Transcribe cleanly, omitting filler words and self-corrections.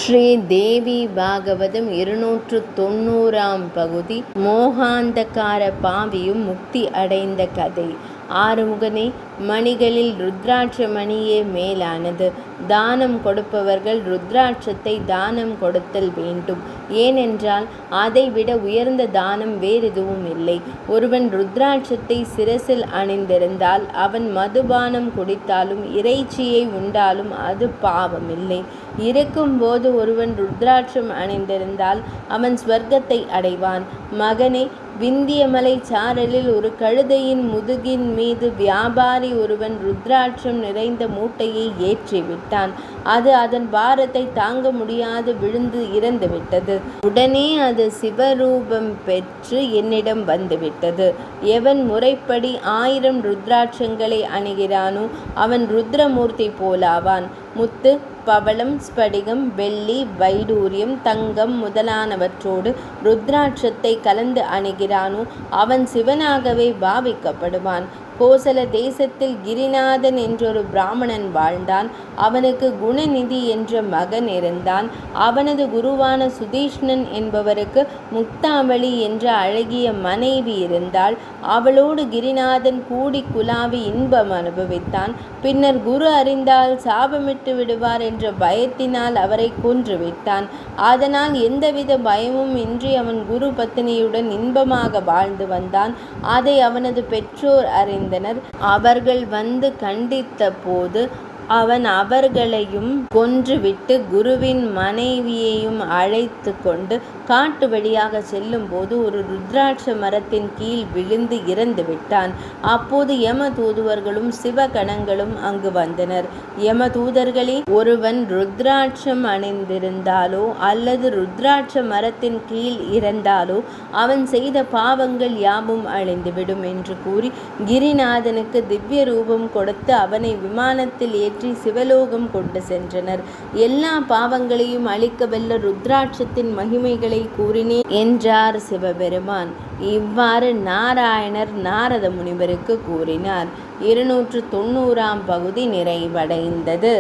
ஸ்ரீ தேவி பாகவதம் 290ஆம் பகுதி. மோகாந்தகார பாவியும் முக்தி அடைந்த கதை. ஆறுமுகனே, மணிகளில் ருத்ராட்ச மணியே மேலானது. தானம் கொடுப்பவர்கள் ருத்ராட்சத்தை தானம் கொடுத்தல் வேண்டும். ஏனென்றால் அதைவிட உயர்ந்த தானம் வேறெதுவும் இல்லை. ஒருவன் ருத்ராட்சத்தை சிரசில் அணிந்திருந்தால் அவன் மதுபானம் குடித்தாலும் இறைச்சியை உண்டாலும் அது பாவமில்லை. இருக்கும்போது ஒருவன் ருத்ராட்சம் அணிந்திருந்தால் அவன் ஸ்வர்க்கத்தை அடைவான். மகனே, விந்தியமலை சாரலில் ஒரு கழுதையின் முதுகின் மீது வியாபாரி ஒருவன் ருத்ராட்சம் நிறைந்த மூட்டையை ஏற்றிவிட்டான். அது அதன் பாரத்தை தாங்க முடியாது விழுந்து இறந்துவிட்டது. உடனே அது சிவரூபம் பெற்று என்னிடம் வந்துவிட்டது. எவன் முறைப்படி 1000 ருத்ராட்சங்களை அணுகிறானோ அவன் ருத்ரமூர்த்தி போலாவான். முத்து, பவளம், ஸ்படிகம், வெள்ளி, வைடூரியம், தங்கம் முதலானவற்றோடு ருத்ராட்சத்தை கலந்து அணுகிறானோ அவன் சிவனாகவே பாவிக்கப்படுவான். கோசல தேசத்தில் கிரிநாதன் என்றொரு பிராமணன் வாழ்ந்தான். அவனுக்கு குணநிதி என்ற மகன் இருந்தான். அவனது குருவான சுதீஷ்ணன் என்பவருக்கு முக்தாவளி என்ற அழகிய மனைவி இருந்தாள். அவளோடு கிரிநாதன் கூடி குலாவி இன்பம் அனுபவித்தான். பின்னர் குரு அறிந்தால் சாபமிட்டு விடுவார் என்ற பயத்தினால் அவரை கொன்றுவிட்டான். அதனால் எந்தவித பயமும் இன்றி அவன் குரு பத்தினியுடன் இன்பமாக வாழ்ந்து வந்தான். அதை அவனது பெற்றோர் அறிந்தனர். அவர்கள் வந்து கண்டித்த போது அவன் அவர்களையும் கொன்றுவிட்டு குருவின் மனைவியையும் அழைத்து கொண்டு காட்டு வழியாக செல்லும் போது ஒரு ருத்ராட்ச மரத்தின் கீழ் விழுந்து இறந்து விட்டான். அப்போது யம தூதுவர்களும் சிவகணங்களும் அங்கு வந்தனர். யம தூதர்களே, ஒருவன் ருத்ராட்சம் அணிந்திருந்தாலோ அல்லது ருத்ராட்ச மரத்தின் கீழ் இறந்தாலோ அவன் செய்த பாவங்கள் யாவும் அழிந்துவிடும் என்று கூறி கிரிநாதனுக்கு திவ்ய ரூபம் கொடுத்து அவனை விமானத்தில் ஏற்றி சிவலோகம் கொண்டு சென்றனர். எல்லா பாவங்களையும் அழிக்கவல்ல ருத்ராட்சத்தின் மகிமைகளை கூறினேன் என்றார் சிவபெருமான். இவ்வாறு நாராயணர் நாரத முனிவருக்கு கூறினார். 290ஆம் பகுதி நிறைவடைந்தது.